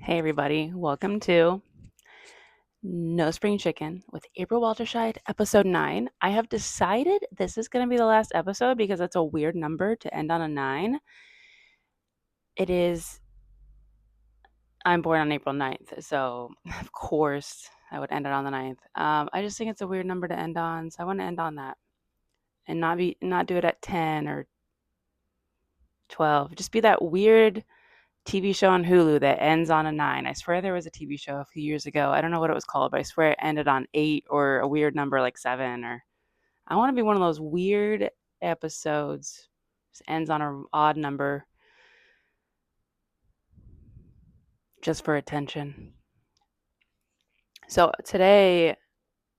Hey, everybody. Welcome to No Spring Chicken with April Walterscheid, episode 9. I have decided this is going to be the last episode because it's a weird number to end on a 9. It is, I'm born on April 9th, so of course I would end it on the 9th. I just think it's a weird number to end on, so I want to end on that and not do it at 10 or 12. Just be that weird TV show on Hulu that ends on a 9. I swear there was a TV show a few years ago. I don't know what it was called, but I swear it ended on 8 or a weird number like 7 or I want to be one of those weird episodes. Just ends on an odd number just for attention. So today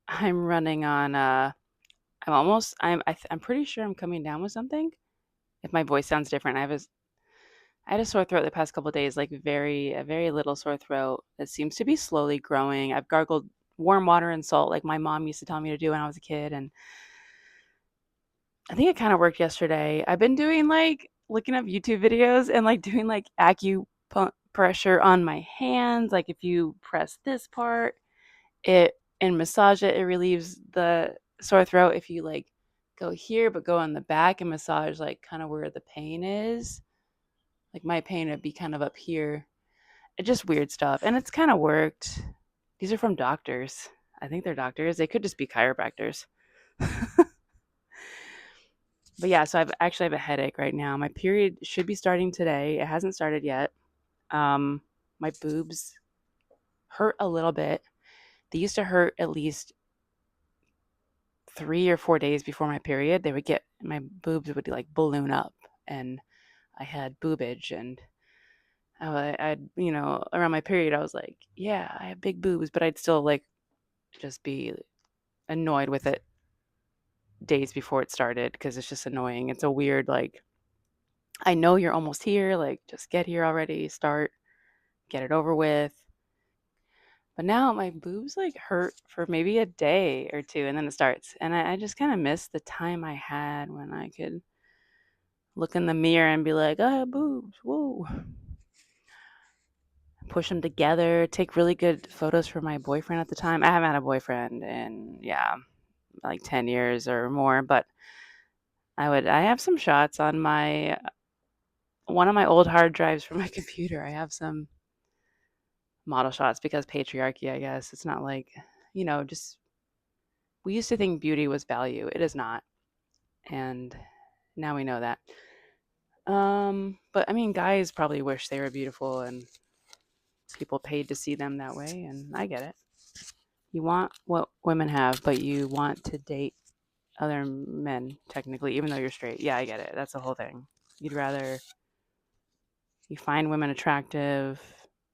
I'm running on I'm pretty sure I'm coming down with something. If my voice sounds different, I had a sore throat the past couple of days, like a very little sore throat. It seems to be slowly growing. I've gargled warm water and salt like my mom used to tell me to do when I was a kid, and I think it kind of worked yesterday. I've been doing like looking up YouTube videos and like doing like acupressure on my hands. Like if you press this part, it and massage it, it relieves the sore throat. If you like go here but go on the back and massage like kind of where the pain is, like my pain would be kind of up here. It's just weird stuff, and it's kind of worked. These are from doctors. I think they're doctors. They could just be chiropractors. But yeah, so I have a headache right now. My period should be starting today. It hasn't started yet. Um, my boobs hurt a little bit. They used to hurt at least 3 or 4 days before my period. They would get my boobs would like balloon up, and I had boobage, and I'd around my period I was like, yeah, I have big boobs, but I'd still like just be annoyed with it days before it started because it's just annoying. It's a weird like I know you're almost here, like just get here already, start, get it over with. But now my boobs like hurt for maybe a day or two and then it starts. And I just kind of miss the time I had when I could look in the mirror and be like, I have boobs, whoa. Push them together, take really good photos for my boyfriend at the time. I haven't had a boyfriend in, yeah, like 10 years or more, but I have some shots on my one of my old hard drives from my computer. I have some model shots because patriarchy, I guess. It's not like, just we used to think beauty was value. It is not. And now we know that. But I mean, guys probably wish they were beautiful and people paid to see them that way. And I get it. You want what women have, but you want to date other men, technically, even though you're straight. Yeah, I get it. That's the whole thing. You'd rather you find women attractive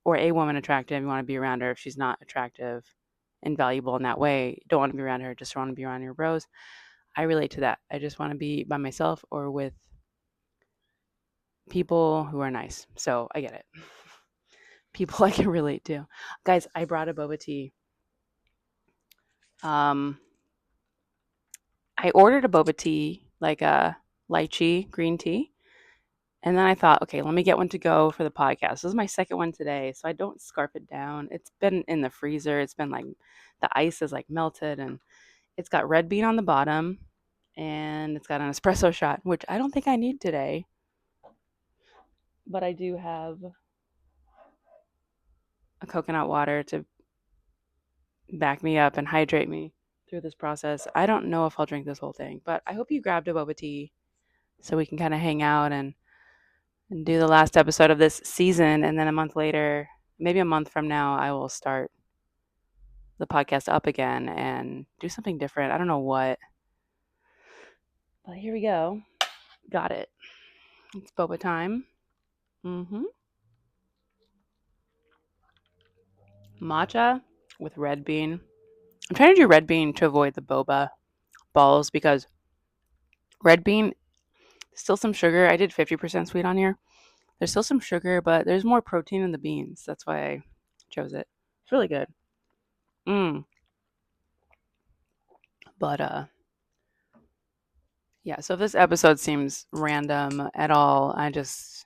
or a woman attractive, you want to be around her if she's not attractive and valuable in that way. Don't want to be around her, just want to be around your bros. I relate to that. I just want to be by myself or with people who are nice. So I get it. People I can relate to. Guys, I brought a boba tea. Um, I ordered a boba tea, like a lychee green tea. And then I thought, okay, let me get one to go for the podcast. This is my second one today, so I don't scarf it down. It's been in the freezer. It's been like the ice is like melted and it's got red bean on the bottom and it's got an espresso shot, which I don't think I need today. But I do have a coconut water to back me up and hydrate me through this process. I don't know if I'll drink this whole thing, but I hope you grabbed a boba tea so we can kind of hang out and do the last episode of this season. And then a month later, maybe a month from now, I will start the podcast up again and do something different. I don't know what, but here we go. Got it. It's boba time. Mm-hmm. Matcha with red bean. I'm trying to do red bean to avoid the boba balls because red bean, still some sugar. I did 50% sweet on here. There's still some sugar, but there's more protein in the beans. That's why I chose it. It's really good. Mm. But yeah, so if this episode seems random at all, I just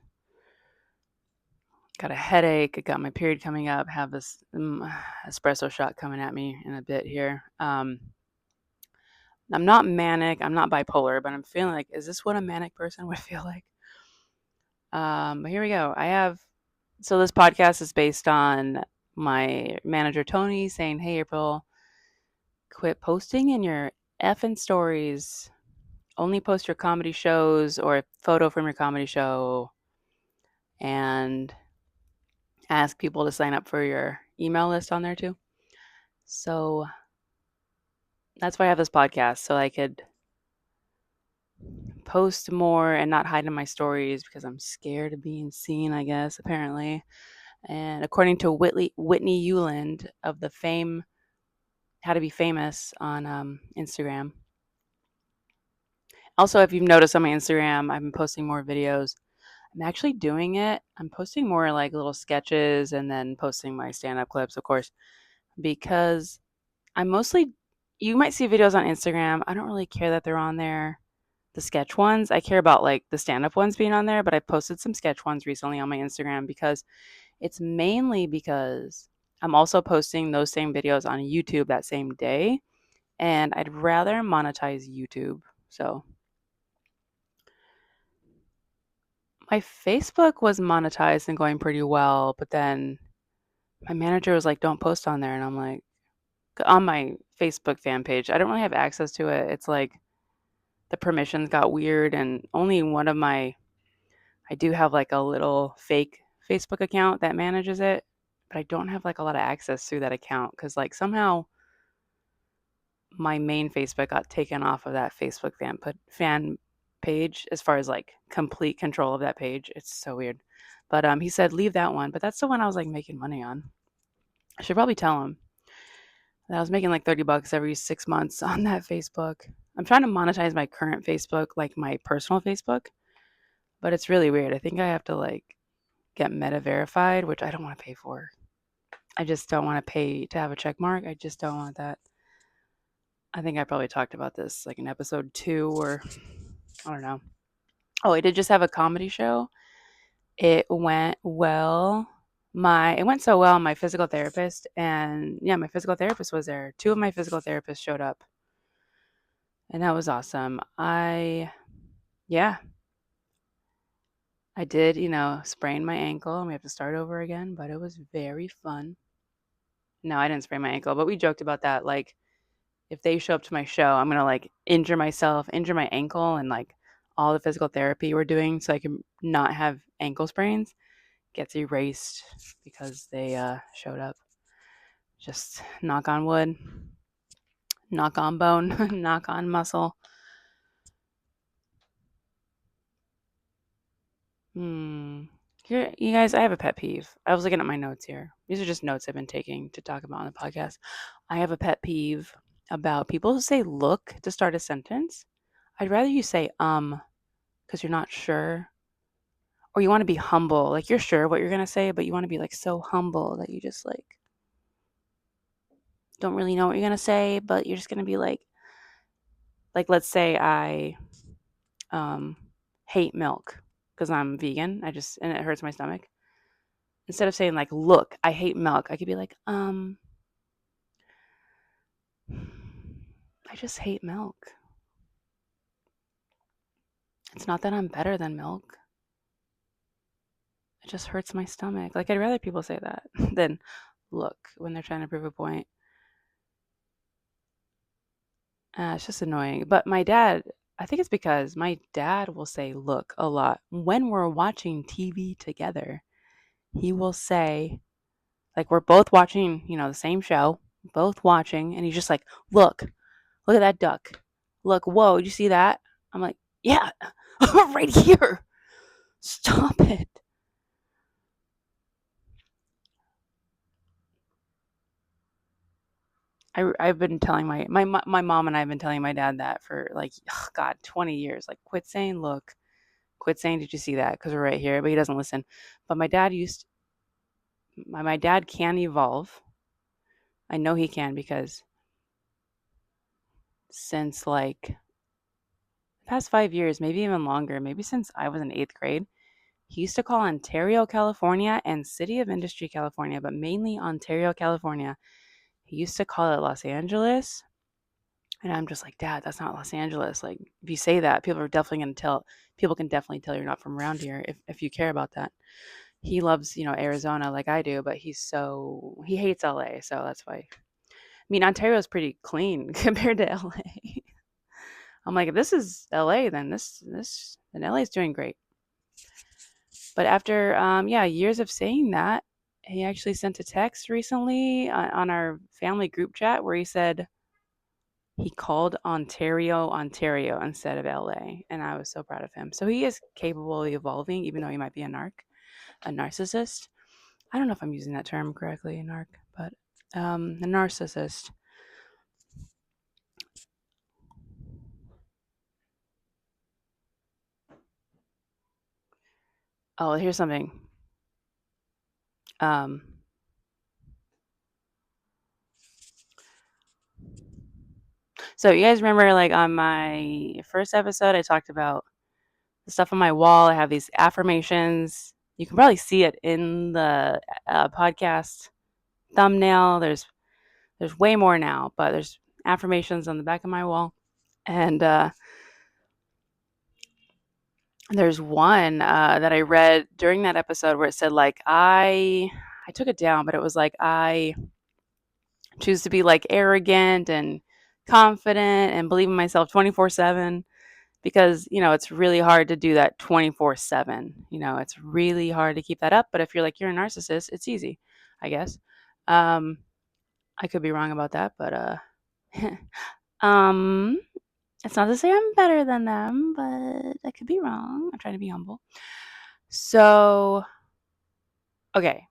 Got a headache. I got my period coming up. Have this espresso shot coming at me in a bit here. I'm not manic. I'm not bipolar, but I'm feeling like, is this what a manic person would feel like? But here we go. So this podcast is based on my manager, Tony, saying, hey, April, quit posting in your effing stories. Only post your comedy shows or a photo from your comedy show and ask people to sign up for your email list on there too. So that's why I have this podcast, so I could post more and not hide in my stories because I'm scared of being seen, I guess, apparently. And according to Whitney Euland of the Fame How to Be Famous on Instagram. Also, if you've noticed on my Instagram, I've been posting more videos. I'm actually doing it. I'm posting more like little sketches and then posting my stand-up clips, of course, because I'm mostly, you might see videos on Instagram. I don't really care that they're on there. The sketch ones, I care about like the stand-up ones being on there, but I posted some sketch ones recently on my Instagram because it's mainly because I'm also posting those same videos on YouTube that same day, and I'd rather monetize YouTube. So my Facebook was monetized and going pretty well, but then my manager was like, don't post on there. And I'm like, on my Facebook fan page, I don't really have access to it. It's like the permissions got weird, and only one of my, I do have like a little fake Facebook account that manages it, but I don't have like a lot of access through that account because like somehow my main Facebook got taken off of that Facebook fan page as far as like complete control of that page. It's so weird. But he said leave that one, but that's the one I was like making money on. I should probably tell him that I was making like $30 every 6 months on that Facebook. I'm trying to monetize my current Facebook, like my personal Facebook, but it's really weird. I think I have to like get meta verified, which I don't want to pay for. I just don't want to pay to have a check mark. I just don't want that. I think I probably talked about this like in episode 2 or I don't know. Oh, I did just have a comedy show. It went well. It went so well. My physical therapist and yeah, my physical therapist was there. 2 of my physical therapists showed up, and that was awesome. Yeah, I did, sprain my ankle and we have to start over again, but it was very fun. No, I didn't sprain my ankle, but we joked about that. Like, if they show up to my show, I'm gonna like injure myself, injure my ankle, and like all the physical therapy we're doing so I can not have ankle sprains gets erased because they showed up. Just knock on wood, knock on bone, knock on muscle. Here, you guys, I have a pet peeve. I was looking at my notes here. These are just notes I've been taking to talk about on the podcast. I have a pet peeve about people who say look to start a sentence. I'd rather you say because you're not sure, or you want to be humble. Like you're sure what you're going to say, but you want to be like so humble that you just like don't really know what you're going to say, but you're just going to be like let's say I hate milk because I'm vegan. And it hurts my stomach. Instead of saying like, look, I hate milk, I could be like, I just hate milk. It's not that I'm better than milk. It just hurts my stomach. Like I'd rather people say that than look when they're trying to prove a point. It's just annoying. But my dad, I think it's because my dad will say look a lot. When we're watching TV together, he will say, like, we're both watching, the same show, both watching, and he's just like, look at that duck. Look, whoa, did you see that? I'm like, yeah, right here. Stop it. I've been telling my mom and I have been telling my dad that for like, oh God, 20 years. Like, quit saying, look, quit saying, did you see that? Because we're right here, but he doesn't listen. But my dad can evolve. I know he can because since like the past 5 years, maybe even longer, maybe since I was in 8th grade, He used to call Ontario, California and City of Industry, California, but mainly Ontario, California. He used to call it Los Angeles. And I'm just like, Dad, that's not Los Angeles. Like, if you say that, people can definitely tell you're not from around here if you care about that. He loves, Arizona like I do, but he hates LA. So that's why. I mean, Ontario is pretty clean compared to LA. I'm like, if this is LA, then then LA is doing great. But after, yeah, years of saying that, he actually sent a text recently on our family group chat where he said he called Ontario, Ontario instead of LA. And I was so proud of him. So he is capable of evolving, even though he might be a narcissist. I don't know if I'm using that term correctly, narc, but a narcissist. Oh, here's something. Um, so you guys remember, like on my first episode, I talked about the stuff on my wall. I have these affirmations. You can probably see it in the podcast thumbnail. There's way more now, but there's affirmations on the back of my wall, and there's one that I read during that episode where it said like I took it down, but it was like I choose to be like arrogant and confident and believe in myself 24/7 because, it's really hard to do that 24/7. It's really hard to keep that up, but if you're like you're a narcissist, it's easy, I guess. Um I could be wrong about that, but um it's not to say I'm better than them, but I could be wrong. I'm trying to be humble. So, okay,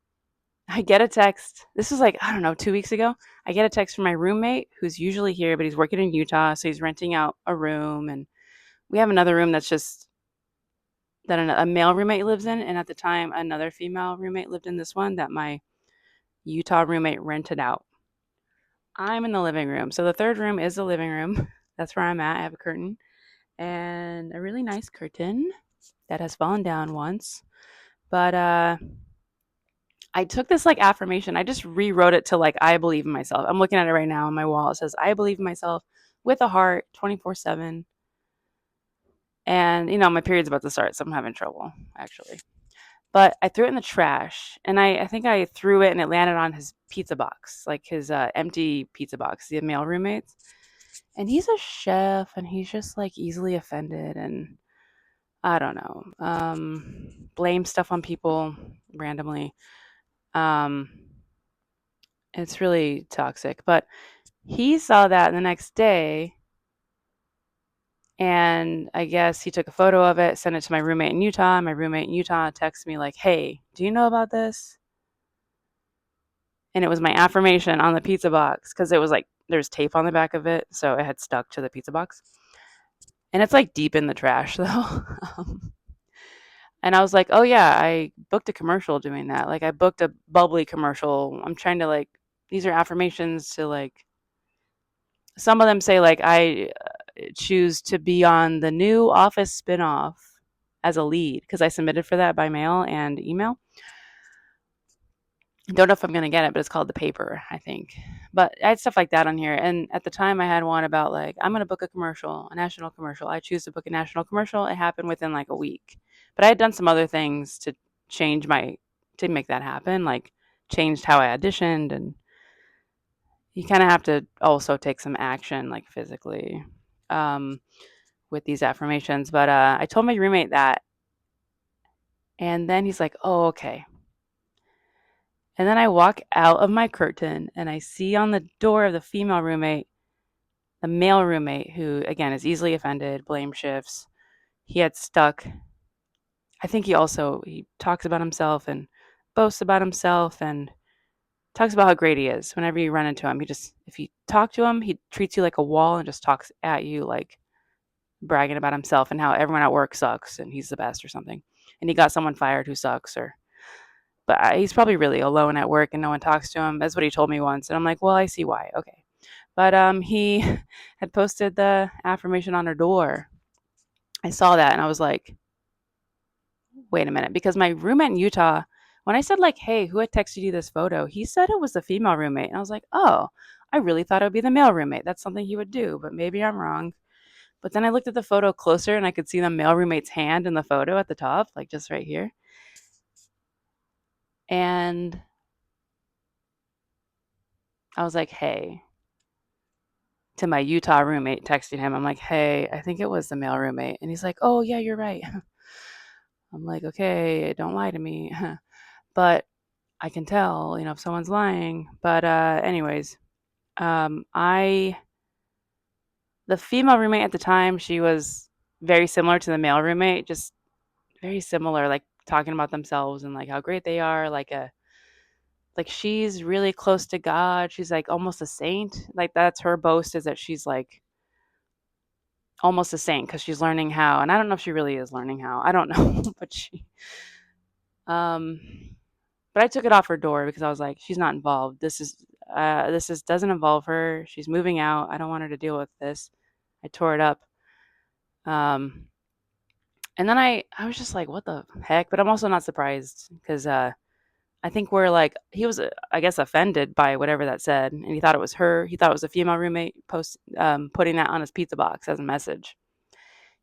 I get a text. This was like, I don't know, 2 weeks ago. I get a text from my roommate who's usually here, but he's working in Utah. So he's renting out a room. And we have another room that's just that a male roommate lives in. And at the time, another female roommate lived in this one that my Utah roommate rented out. I'm in the living room. So the third room is the living room. That's where I'm at. I have a curtain and a really nice curtain that has fallen down once. But I took this like affirmation. I just rewrote it to like I believe in myself. I'm looking at it right now on my wall. It says I believe in myself with a heart 24/7. And my period's about to start, so I'm having trouble actually. But I threw it in the trash, and I think I threw it and it landed on his pizza box, like his empty pizza box, the male roommates. And he's a chef, and he's just like easily offended, and I don't know, blame stuff on people randomly. Um, it's really toxic. But he saw that the next day, and I guess he took a photo of it, sent it to my roommate in Utah. My roommate in Utah texted me like, "Hey, do you know about this?" And it was my affirmation on the pizza box because it was like there's tape on the back of it, so it had stuck to the pizza box. And it's like deep in the trash though. And I was like, "Oh yeah, I booked a commercial doing that. Like I booked a bubbly commercial. I'm trying to like these are affirmations to like some of them say like I choose to be on the new Office spinoff as a lead because I submitted for that by mail and email. Don't know if I'm gonna get it, but it's called The Paper, I think. But I had stuff like that on here, and at the time, I had one about like I'm gonna book a commercial, a national commercial. I choose to book a national commercial. It happened within like a week, but I had done some other things to change my to make that happen, like changed how I auditioned, and you kind of have to also take some action, like physically, um, with these affirmations. But I told my roommate that, and then he's like, "Oh, okay." And then I walk out of my curtain and I see on the door of the female roommate, the male roommate, who again is easily offended, blame shifts. He had stuck. I think he talks about himself and boasts about himself and talks about how great he is. Whenever you run into him, if you talk to him, he treats you like a wall and just talks at you like bragging about himself and how everyone at work sucks and he's the best or something. And he got someone fired who sucks or but he's probably really alone at work and no one talks to him. That's what he told me once. And I'm like, well, I see why. Okay. But he had posted the affirmation on her door. I saw that and I was like, wait a minute, because my roommate in Utah, when I said like, "Hey, who had texted you this photo?" He said it was the female roommate, and I was like, "Oh, I really thought it would be the male roommate. That's something he would do, but maybe I'm wrong." But then I looked at the photo closer, and I could see the male roommate's hand in the photo at the top, like just right here. And I was like, "Hey," to my Utah roommate, texting him. I'm like, "Hey, I think it was the male roommate," and he's like, "Oh yeah, you're right." I'm like, "Okay, don't lie to me." But I can tell, if someone's lying. But anyways, I the female roommate at the time, she was very similar to the male roommate, just very similar, like talking about themselves and like how great they are, like she's really close to God. She's like almost a saint. Like that's her boast, is that she's like almost a saint because she's learning how. And I don't know if she really is learning how. I don't know, but um but I took it off her door because I was like, she's not involved. This is doesn't involve her. She's moving out. I don't want her to deal with this. I tore it up. Um, and then I was just like, what the heck? But I'm also not surprised because I think we're like, he was, I guess, offended by whatever that said, and he thought it was her. He thought it was a female roommate putting that on his pizza box as a message.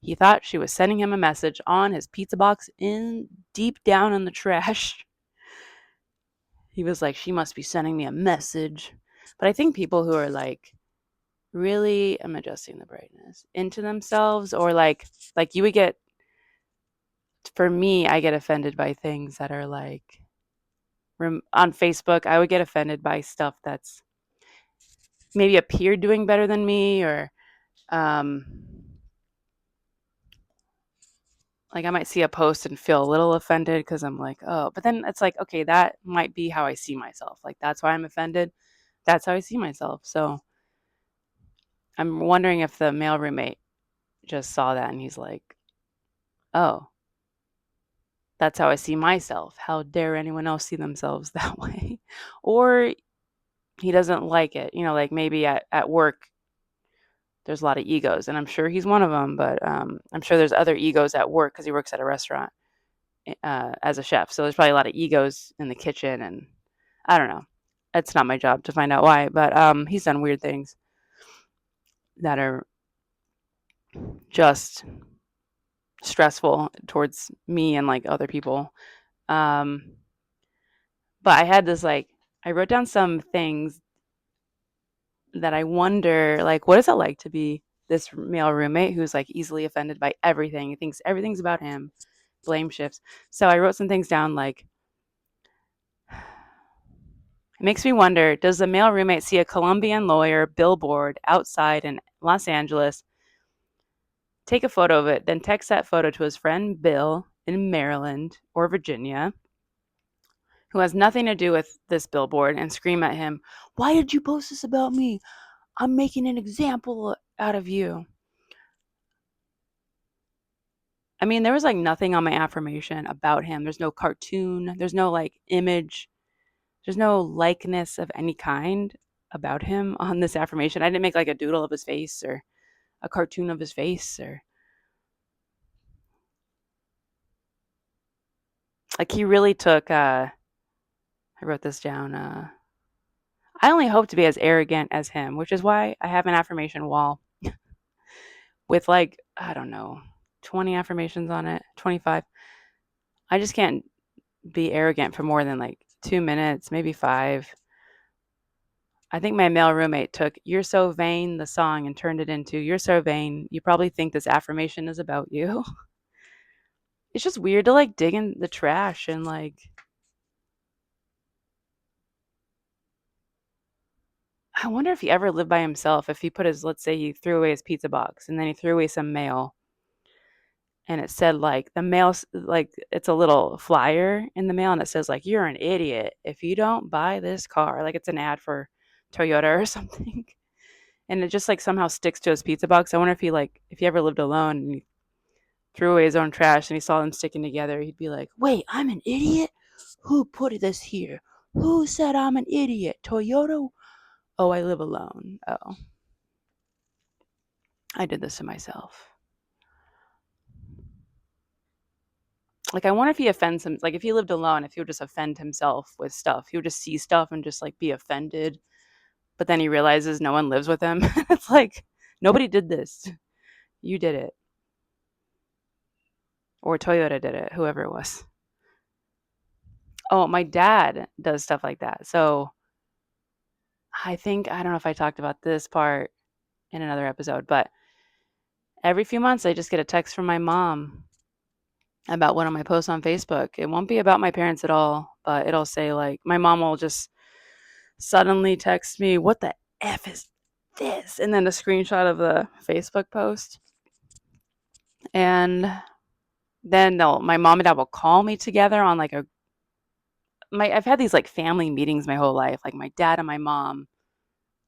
He thought she was sending him a message on his pizza box in deep down in the trash. He was like, she must be sending me a message. But I think people who are like really, I'm adjusting the brightness, into themselves, or like you would get, for me, I get offended by things that are like on Facebook. I would get offended by stuff that's maybe a peer doing better than me, or um like I might see a post and feel a little offended because I'm like, oh, but then it's like, okay, that might be how I see myself. Like that's why I'm offended. That's how I see myself. So I'm wondering if the male roommate just saw that and he's like, oh, that's how I see myself. How dare anyone else see themselves that way? Or he doesn't like it. Like maybe at work, there's a lot of egos, and I'm sure he's one of them, but I'm sure there's other egos at work because he works at a restaurant as a chef. So there's probably a lot of egos in the kitchen, and I don't know. It's not my job to find out why, but he's done weird things that are just stressful towards me and like other people. Um, but I had this like, I wrote down some things that I wonder, like, what is it like to be this male roommate who's like easily offended by everything? He thinks everything's about him, blame shifts. So I wrote some things down like, it makes me wonder, does the male roommate see a Colombian lawyer billboard outside in Los Angeles, take a photo of it, then text that photo to his friend Bill in Maryland or Virginia, who has nothing to do with this billboard, and scream at him, "Why did you post this about me? I'm making an example out of you." I mean, there was like nothing on my affirmation about him. There's no cartoon, there's no like image, there's no likeness of any kind about him on this affirmation. I didn't make like a doodle of his face or a cartoon of his face, or like he really took I wrote this down, I only hope to be as arrogant as him, which is why I have an affirmation wall with like, I don't know, 20 affirmations on it, 25. I just can't be arrogant for more than like 2 minutes, maybe five. I think my male roommate took "You're So Vain," the song, and turned it into "You're so vain. You probably think this affirmation is about you." It's just weird to like dig in the trash and like, I wonder if he ever lived by himself, if he put his, let's say he threw away his pizza box and then he threw away some mail, and it said like the mail, like it's a little flyer in the mail, and it says like, "You're an idiot if you don't buy this car." Like it's an ad for Toyota or something. And it just like somehow sticks to his pizza box. I wonder if he ever lived alone and he threw away his own trash and he saw them sticking together, he'd be like, "Wait, I'm an idiot? Who put this here? Who said I'm an idiot? Toyota? Oh, I live alone. Oh, I did this to myself." Like, I wonder if he offends him. Like, if he lived alone, if he would just offend himself with stuff, he would just see stuff and just like be offended. But then he realizes no one lives with him. It's like nobody did this. You did it, or Toyota did it. Whoever it was. Oh, my dad does stuff like that. So I don't know if I talked about this part in another episode, but every few months I just get a text from my mom about one of my posts on Facebook. It won't be about my parents at all, but it'll say like my mom will just suddenly text me, "What the F is this?" And then a screenshot of the Facebook post. And then my mom and dad will call me together on like I've had these like family meetings my whole life, like my dad and my mom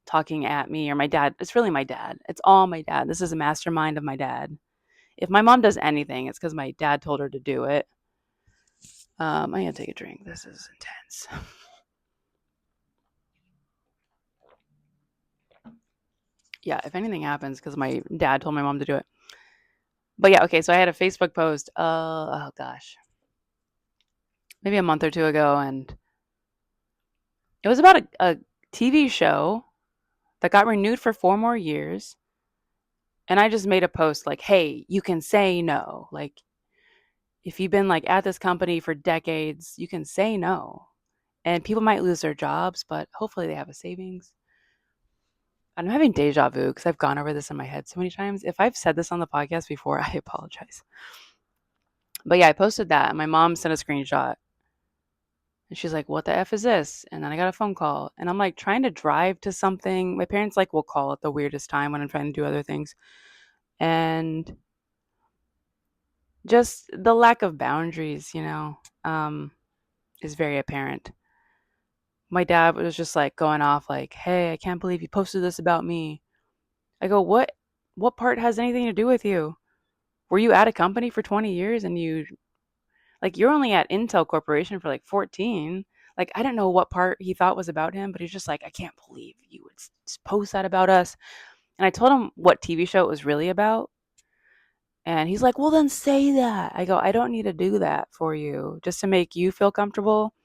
talking at me, or my dad. It's really my dad. It's all my dad. This is a mastermind of my dad. If my mom does anything, it's because my dad told her to do it. I'm gonna take a drink. This is intense. Yeah, if anything happens, because my dad told my mom to do it. But yeah, okay. So I had a Facebook post. Oh gosh, maybe a month or two ago, and it was about a TV show that got renewed for 4 more years. And I just made a post like, "Hey, you can say no. Like, if you've been like at this company for decades, you can say no. And people might lose their jobs, but hopefully they have a savings." I'm having deja vu because I've gone over this in my head so many times. If I've said this on the podcast before, I apologize. But yeah, I posted that and my mom sent a screenshot and she's like, "What the F is this?" And then I got a phone call and I'm like trying to drive to something. My parents like will call at the weirdest time when I'm trying to do other things. And just the lack of boundaries, is very apparent. My dad was just like going off like, "Hey, I can't believe you posted this about me." I go, What part has anything to do with you? Were you at a company for 20 years and you're only at Intel Corporation for like 14?" Like, I don't know what part he thought was about him, but he's just like, "I can't believe you would post that about us." And I told him what TV show it was really about. And he's like, "Well, then say that." I go, "I don't need to do that for you just to make you feel comfortable."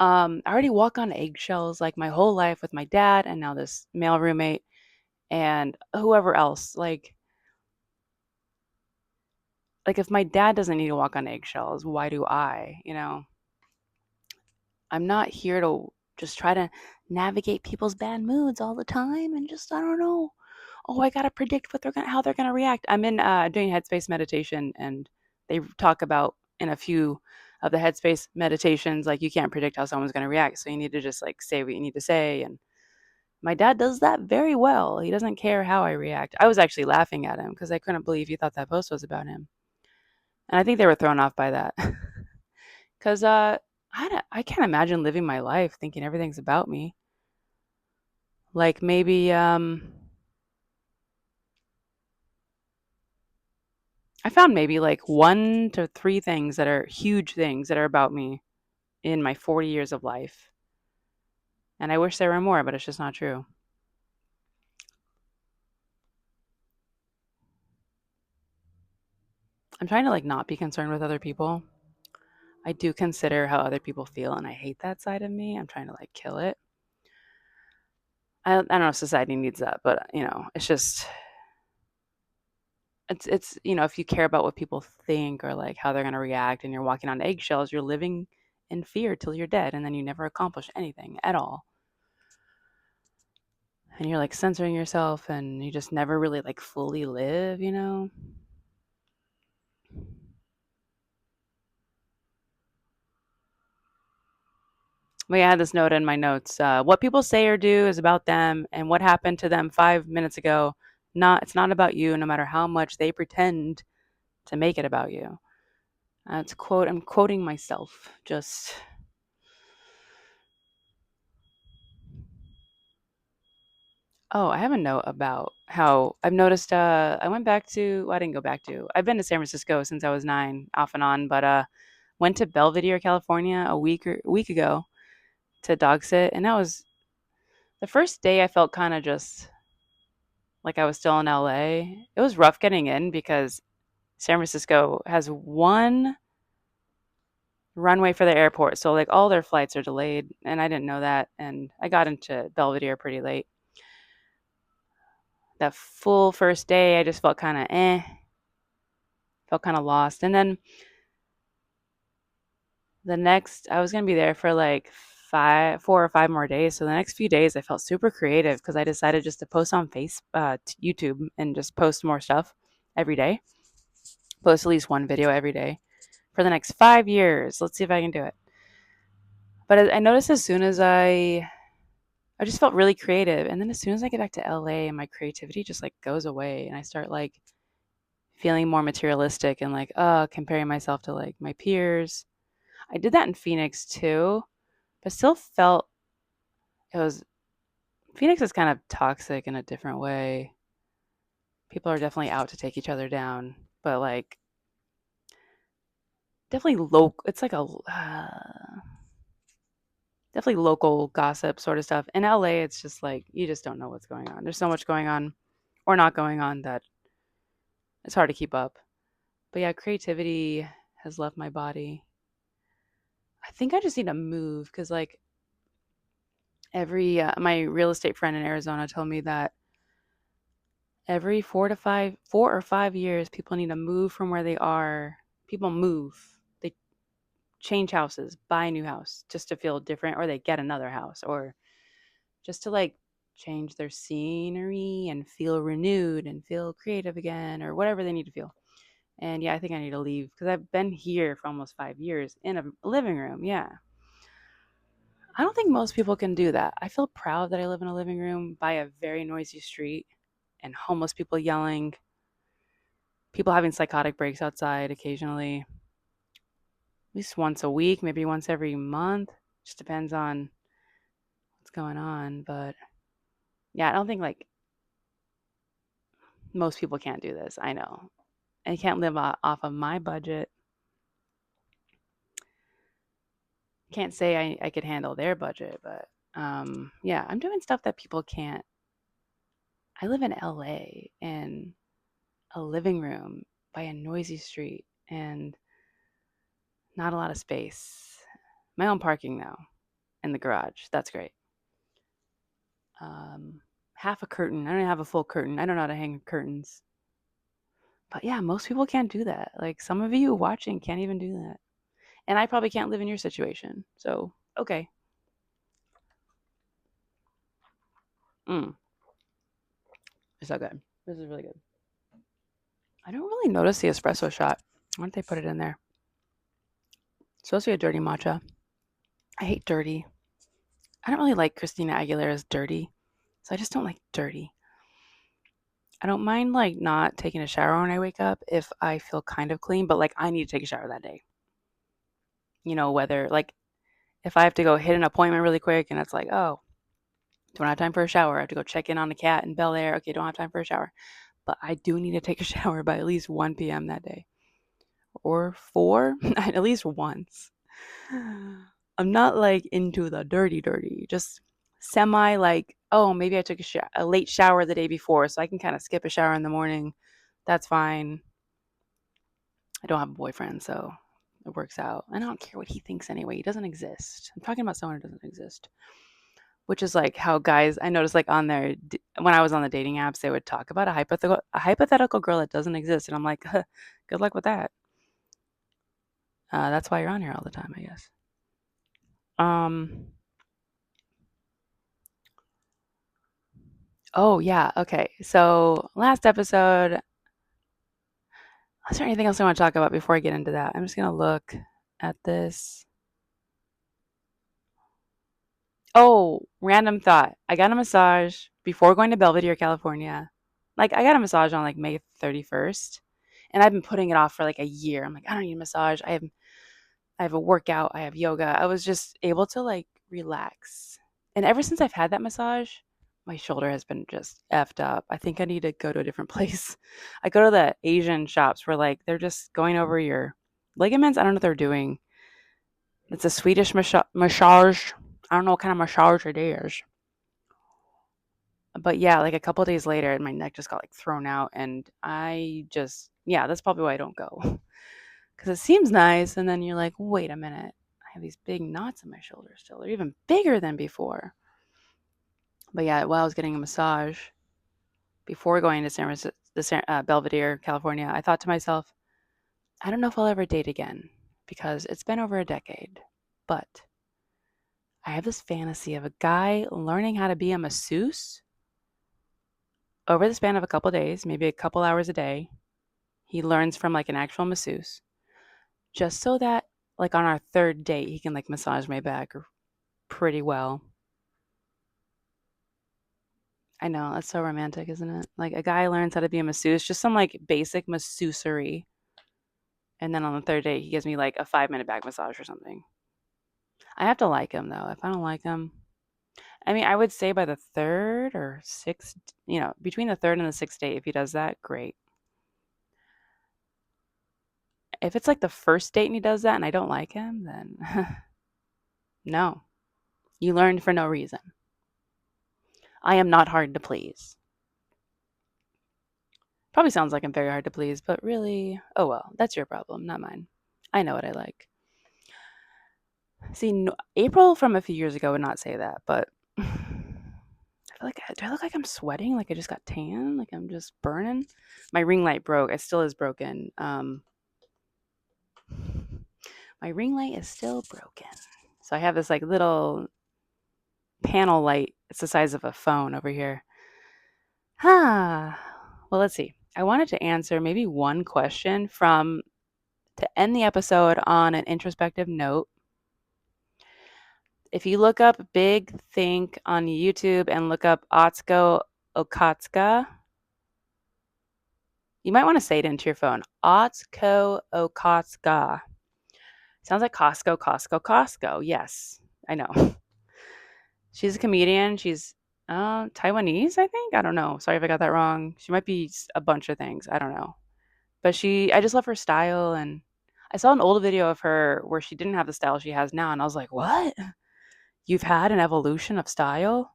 I already walk on eggshells like my whole life with my dad and now this male roommate and whoever else. Like if my dad doesn't need to walk on eggshells, why do I? I'm not here to just try to navigate people's bad moods all the time and just I don't know. Oh, I gotta predict how they're gonna react. I'm in doing headspace meditation, and they talk about in a few of the headspace meditations like you can't predict how someone's gonna react, so you need to just like say what you need to say. And my dad does that very well. He doesn't care how I react. I was actually laughing at him because I couldn't believe he thought that post was about him, and I think they were thrown off by that. Because I can't imagine living my life thinking everything's about me. Like maybe I found maybe like 1 to 3 things that are huge things that are about me in my 40 years of life. And I wish there were more, but it's just not true. I'm trying to like not be concerned with other people. I do consider how other people feel and I hate that side of me. I'm trying to like kill it. I don't know if society needs that, but it's just if you care about what people think or like how they're going to react and you're walking on eggshells, you're living in fear till you're dead and then you never accomplish anything at all. And you're like censoring yourself and you just never really like fully live. But yeah, I had this note in my notes. What people say or do is about them and what happened to them 5 minutes ago. It's not about you, no matter how much they pretend to make it about you. I'm quoting myself. Just Oh, I have a note about how I've noticed. I went back to. Well, I didn't go back to. I've been to San Francisco since I was 9, off and on. But went to Belvedere, California, a week ago to dog sit, and that was the first day. I felt kind of just like I was still in LA. It was rough getting in because San Francisco has one runway for the airport, so like all their flights are delayed, and I didn't know that, and I got into Belvedere pretty late. That full first day, I just felt kind of felt kind of lost, and then the next, I was gonna be there for like 4 or 5 more days. So the next few days, I felt super creative because I decided just to post on YouTube, and just post more stuff every day. Post at least one video every day for the next 5 years. Let's see if I can do it. But I noticed as soon as I just felt really creative, and then as soon as I get back to LA, my creativity just like goes away, and I start like feeling more materialistic and like comparing myself to like my peers. I did that in Phoenix too, but still felt it was Phoenix is kind of toxic in a different way. People are definitely out to take each other down, but like definitely local. It's like a definitely local gossip sort of stuff. In LA, it's just like you just don't know what's going on. There's so much going on or not going on that it's hard to keep up. But yeah, creativity has left my body. I think I just need to move because like every my real estate friend in Arizona told me that every 4 or 5 years, people need to move from where they are. People move. They change houses, buy a new house just to feel different, or they get another house, or just to like change their scenery and feel renewed and feel creative again, or whatever they need to feel. And yeah, I think I need to leave because I've been here for almost 5 years in a living room. Yeah. I don't think most people can do that. I feel proud that I live in a living room by a very noisy street and homeless people yelling, people having psychotic breaks outside occasionally, at least once a week, maybe once every month. Just depends on what's going on. But yeah, I don't think like most people can't do this. I know. I can't live off of my budget. Can't say I could handle their budget, but yeah, I'm doing stuff that people can't. I live in LA in a living room by a noisy street and not a lot of space. My own parking though in the garage. That's great. Um, half a curtain. I don't have a full curtain. I don't know how to hang curtains. But yeah, most people can't do that. Like some of you watching can't even do that. And I probably can't live in your situation. So, okay. Mm, it's so good. This is really good. I don't really notice the espresso shot. Why don't they put it in there? It's supposed to be a dirty matcha. I hate dirty. I don't really like Christina Aguilera's dirty. So I just don't like dirty. I don't mind like not taking a shower when I wake up if I feel kind of clean, but like I need to take a shower that day. Whether like if I have to go hit an appointment really quick and it's like, oh, don't have time for a shower. I have to go check in on the cat in Bel Air. Okay, don't have time for a shower. But I do need to take a shower by at least 1 p.m. that day or 4, at least once. I'm not like into the dirty, dirty, just semi like, oh, maybe I took a late shower the day before, so I can kind of skip a shower in the morning. That's fine. I don't have a boyfriend, so it works out. I don't care what he thinks anyway. He doesn't exist. I'm talking about someone who doesn't exist, which is like how guys, I noticed like on their, when I was on the dating apps, they would talk about a hypothetical girl that doesn't exist. And I'm like, huh, good luck with that. That's why you're on here all the time, I guess. Um, oh yeah. Okay. So last episode, is there anything else I want to talk about before I get into that? I'm just going to look at this. Oh, random thought. I got a massage before going to Belvedere, California. Like, I got a massage on like May 31st, and I've been putting it off for like a year. I'm like, I don't need a massage. I have a workout. I have yoga. I was just able to like relax. And ever since I've had that massage, my shoulder has been just effed up. I think I need to go to a different place. I go to the Asian shops where like they're just going over your ligaments. I don't know what they're doing. It's a Swedish massage. I don't know what kind of massage it is, But yeah, like a couple days later, my neck just got like thrown out, and yeah, that's probably why I don't go because it seems nice, and then you're like, wait a minute, I have these big knots in my shoulder still. They're even bigger than before. But yeah, while I was getting a massage before going to Belvedere, California, I thought to myself, I don't know if I'll ever date again because it's been over a decade, but I have this fantasy of a guy learning how to be a masseuse over the span of a couple days, maybe a couple hours a day. He learns from like an actual masseuse just so that like on our third date, he can like massage my back pretty well. I know, that's so romantic, isn't it? Like a guy learns how to be a masseuse, just some like basic masseusery. And then on the third date, he gives me like a 5 minute back massage or something. I have to like him though. If I don't like him, I mean, I would say by the third or sixth, between the third and the sixth date, if he does that, great. If it's like the first date and he does that and I don't like him, then no. You learned for no reason. I am not hard to please. Probably sounds like I'm very hard to please, but really, oh well, that's your problem, not mine. I know what I like. See, no, April from a few years ago would not say that, but I feel like do I look like I'm sweating? Like I just got tan? Like I'm just burning? My ring light broke. It still is broken. My ring light is still broken. So I have this like little panel light. It's the size of a phone over here. Huh. Well, let's see. I wanted to answer maybe one question from to end the episode on an introspective note. If you look up Big Think on YouTube and look up Otsko Okatska, you might want to say it into your phone. Otsko Okatska. Sounds like Costco, Costco, Costco. Yes, I know. She's a comedian. She's Taiwanese, I think. I don't know. Sorry if I got that wrong. She might be a bunch of things. I don't know. But I just love her style. And I saw an old video of her where she didn't have the style she has now. And I was like, what? You've had an evolution of style?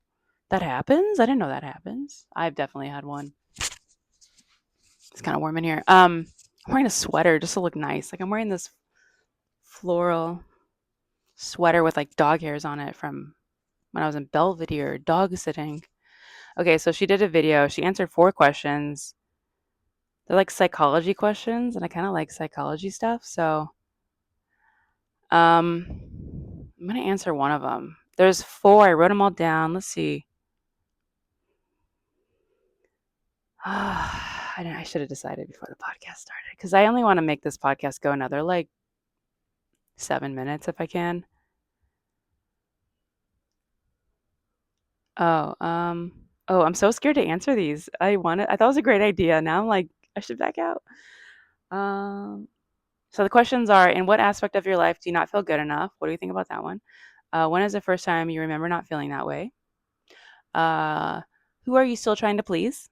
That happens? I didn't know that happens. I've definitely had one. It's kind of warm in here. I'm wearing a sweater just to look nice. Like I'm wearing this floral sweater with like dog hairs on it from when I was in Belvedere dog sitting. Okay, so she did a video. She answered 4 questions. They're like psychology questions, and I kind of like psychology stuff. So, I'm gonna answer one of them. There's 4. I wrote them all down. Let's see. I should have decided before the podcast started because I only want to make this podcast go another like 7 minutes if I can. Oh, I'm so scared to answer these. I thought it was a great idea. Now I'm like, I should back out. Um, so the questions are, in what aspect of your life do you not feel good enough? What do you think about that one? When is the first time you remember not feeling that way? Uh, who are you still trying to please?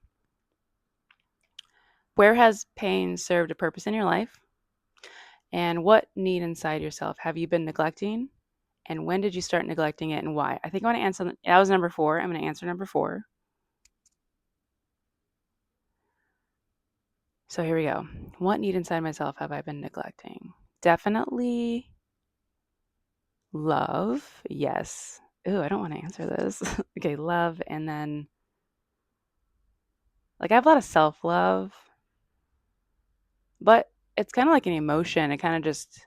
Where has pain served a purpose in your life? And what need inside yourself have you been neglecting? And when did you start neglecting it and why? I think I want to answer that was number 4. I'm going to answer number 4. So here we go. What need inside myself have I been neglecting? Definitely love. Yes. Ooh, I don't want to answer this. Okay, love. And then, like, I have a lot of self love, but it's kind of like an emotion. It kind of just,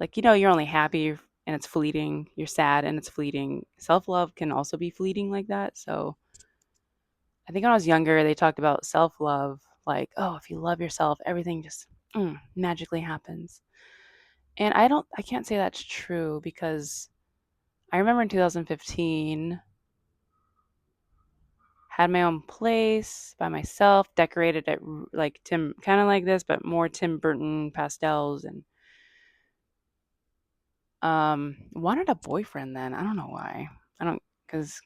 like, you're only happy and it's fleeting. You're sad and it's fleeting. Self love can also be fleeting like that. So I think when I was younger, they talked about self love, like, oh, if you love yourself, everything just magically happens. And I can't say that's true because I remember in 2015, had my own place by myself, decorated it like kind of like this, but more Tim Burton pastels, and wanted a boyfriend then. I don't know why. I don't, because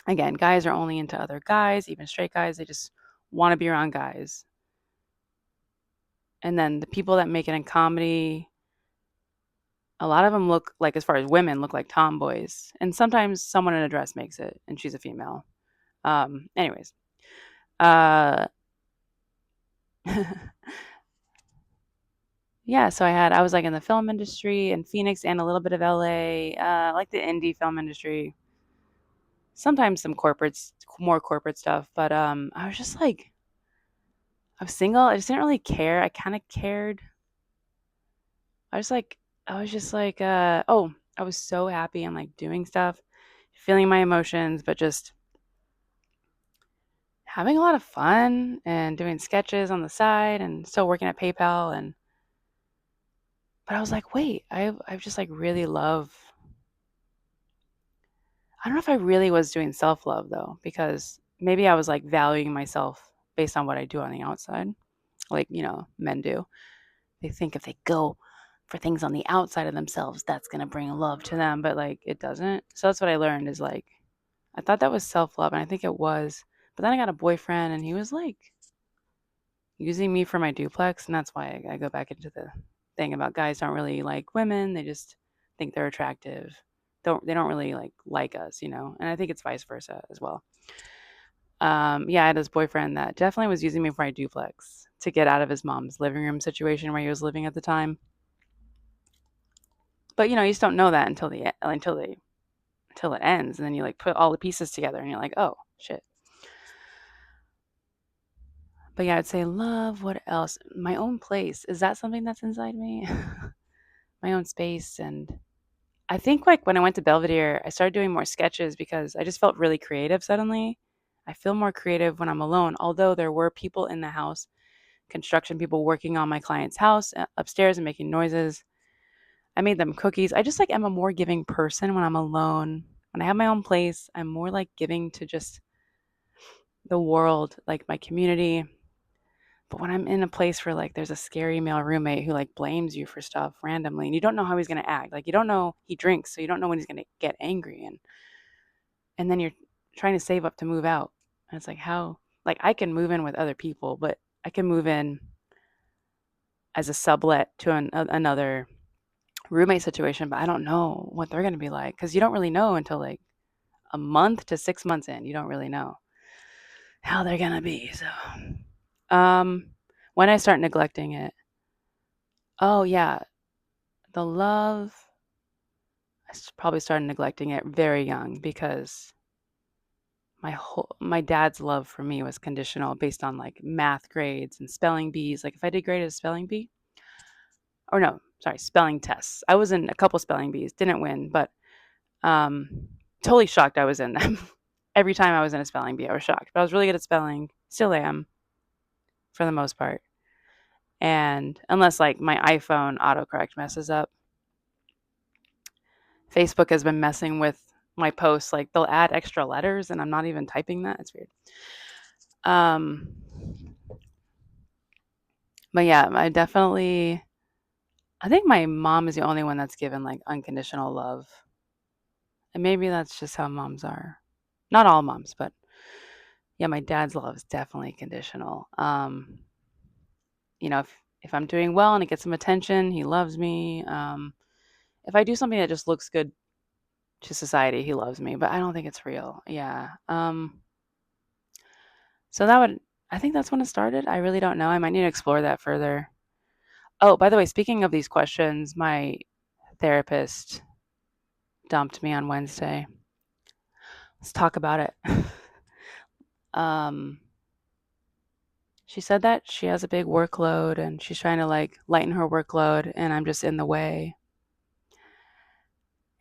again, guys are only into other guys, even straight guys. They just want to be around guys. And then the people that make it in comedy, a lot of them look like, as far as women, look like tomboys. And sometimes someone in a dress makes it, and she's a female. Anyways, uh, yeah. So I was like in the film industry in Phoenix and a little bit of LA, like the indie film industry. Sometimes some corporates, more corporate stuff. But I was just like, I was single. I just didn't really care. I kind of cared. I was like, I was just like, oh, I was so happy and like doing stuff, feeling my emotions, but just having a lot of fun and doing sketches on the side and still working at PayPal. And but I was like, wait, I just like really love. I don't know if I really was doing self love though, because maybe I was like valuing myself based on what I do on the outside, like men do. They think if they go for things on the outside of themselves, that's gonna bring love to them, but like it doesn't. So that's what I learned is like I thought that was self love, and I think it was. But then I got a boyfriend, and he was like using me for my duplex, and that's why I go back into the thing about guys don't really like women. They just think they're attractive. They don't really like us, And I think it's vice versa as well. Yeah, I had this boyfriend that definitely was using me for my duplex to get out of his mom's living room situation where he was living at the time. But you just don't know that until it ends, and then you like put all the pieces together, and you're like, oh shit. But yeah, I'd say love. What else? My own place. Is that something that's inside me? My own space. And I think like when I went to Belvedere, I started doing more sketches because I just felt really creative suddenly. I feel more creative when I'm alone, although there were people in the house, construction people working on my client's house upstairs and making noises. I made them cookies. I just like am a more giving person when I'm alone. When I have my own place, I'm more like giving to just the world, like my community. But when I'm in a place where like there's a scary male roommate who like blames you for stuff randomly and you don't know how he's going to act. Like you don't know he drinks, so you don't know when he's going to get angry and then you're trying to save up to move out. And it's like how like I can move in with other people, but I can move in as a sublet to another roommate situation, but I don't know what they're going to be like cuz you don't really know until like a month to 6 months in. You don't really know how they're going to be. So um when I start neglecting it, oh yeah, the love, probably started neglecting it very young because my dad's love for me was conditional based on like math grades and spelling bees. Like if I did great at a spelling bee, or no, sorry, spelling tests. I was in a couple spelling bees, didn't win, but um, totally shocked I was in them. Every time I was in a spelling bee, I was shocked. But I was really good at spelling, still am for the most part. And unless like my iPhone autocorrect messes up, Facebook has been messing with my posts. Like they'll add extra letters and I'm not even typing that. It's weird. Um, but yeah, I think my mom is the only one that's given like unconditional love. And maybe that's just how moms are. Not all moms, but yeah, my dad's love is definitely conditional. If I'm doing well and it gets some attention, he loves me. If I do something that just looks good to society, he loves me, but I don't think it's real. Yeah. So I think that's when it started. I really don't know. I might need to explore that further. Oh, by the way, speaking of these questions, my therapist dumped me on Wednesday. Let's talk about it. um, she said that she has a big workload and she's trying to like lighten her workload, and I'm just in the way.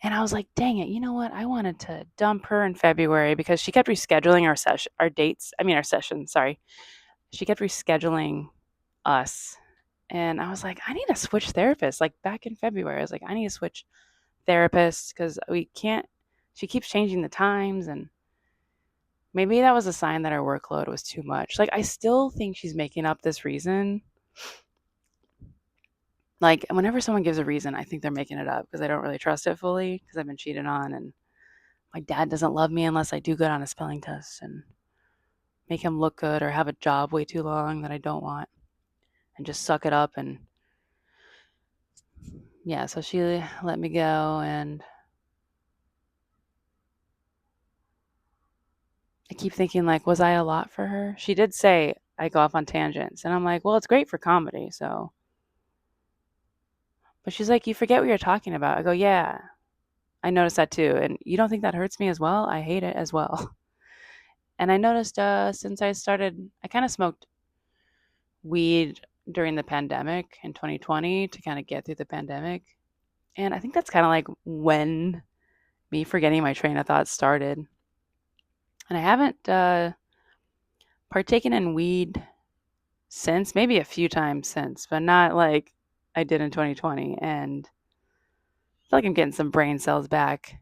And I was like, dang it, you know what? I wanted to dump her in February because she kept rescheduling our sessions, sorry. She kept rescheduling us. And I was like, I need to switch therapists. Like back in February, I was like, I need to switch therapists because we can't, she keeps changing the times. And maybe that was a sign that our workload was too much. Like, I still think she's making up this reason. Like, whenever someone gives a reason, I think they're making it up because I don't really trust it fully because I've been cheated on. And my dad doesn't love me unless I do good on a spelling test and make him look good or have a job way too long that I don't want and just suck it up. And yeah, so she let me go. And I keep thinking, like, was I a lot for her? She did say I go off on tangents, and I'm like, well, it's great for comedy, so. But she's like, you forget what you're talking about. I go, yeah, I noticed that too. And you don't think that hurts me as well? I hate it as well. And I noticed since I started, I kind of smoked weed during the pandemic in 2020 to kind of get through the pandemic. And I think that's kind of like when me forgetting my train of thought started. And I haven't partaken in weed since, maybe a few times since, but not like I did in 2020. And I feel like I'm getting some brain cells back.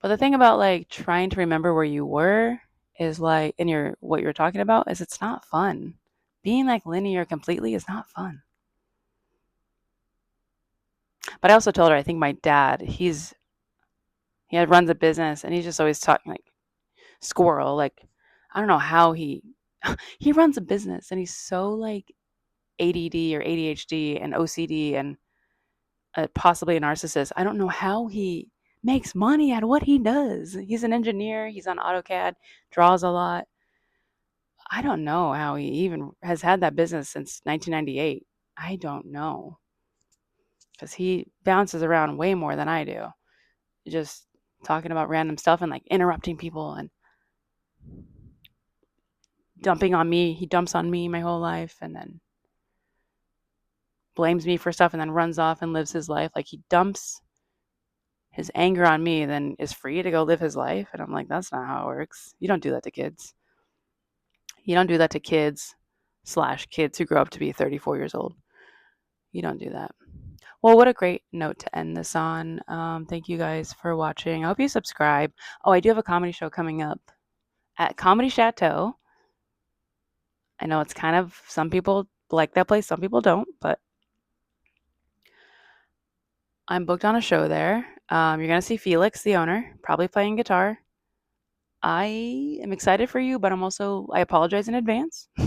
But the thing about like trying to remember where you were is like in your what you're talking about is it's not fun. Being like linear completely is not fun. But I also told her I think my dad, he runs a business and he's just always talking like squirrel. Like I don't know how he runs a business and he's so like ADD or ADHD and OCD and possibly a narcissist. I don't know how he makes money at what he does. He's an engineer. He's on AutoCAD, draws a lot. I don't know how he even has had that business since 1998. I don't know because he bounces around way more than I do. Just talking about random stuff and like interrupting people and dumping on me. He dumps on me my whole life and then blames me for stuff and then runs off and lives his life. Like he dumps his anger on me, then is free to go live his life. And I'm like, that's not how it works. You don't do that to kids. You don't do that to kids/kids who grow up to be 34 years old. You don't do that. Well, what a great note to end this on. Thank you guys for watching. I hope you subscribe. Oh, I do have a comedy show coming up at Comedy Chateau. I know it's kind of, some people like that place, some people don't, but I'm booked on a show there. You're going to see Felix, the owner, probably playing guitar. I am excited for you, but I apologize in advance. I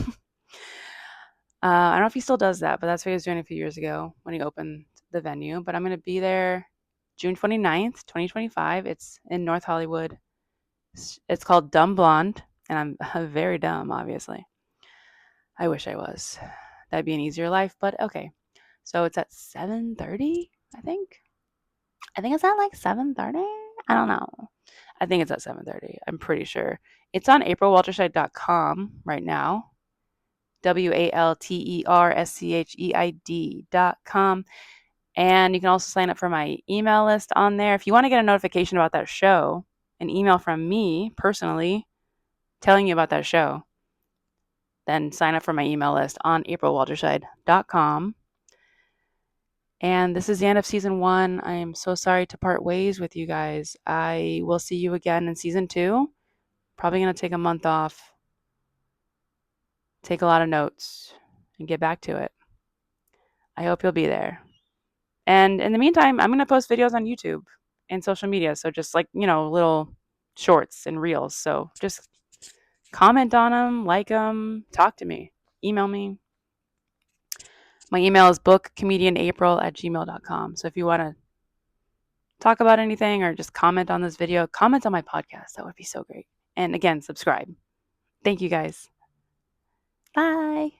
don't know if he still does that, but that's what he was doing a few years ago when he opened the venue. But I'm going to be there June 29th, 2025. It's in North Hollywood. It's called Dumb Blonde, and I'm very dumb, obviously. I wish I was. That'd be an easier life, but okay. So it's at 7:30, I think. I think it's at like 7:30. I don't know. I think it's at 7:30. I'm pretty sure. It's on aprilwalterscheid.com right now. WALTERSCHEID.com. And you can also sign up for my email list on there. If you want to get a notification about that show, an email from me personally telling you about that show, then sign up for my email list on aprilwalterscheid.com. And this is the end of season 1. I am so sorry to part ways with you guys. I will see you again in season 2. Probably going to take a month off, take a lot of notes, and get back to it. I hope you'll be there. And in the meantime, I'm going to post videos on YouTube and social media. So just like, little shorts and reels. So just comment on them, like them, talk to me, email me. My email is bookcomedianapril@gmail.com. So if you want to talk about anything or just comment on this video, comment on my podcast. That would be so great. And again, subscribe. Thank you guys. Bye.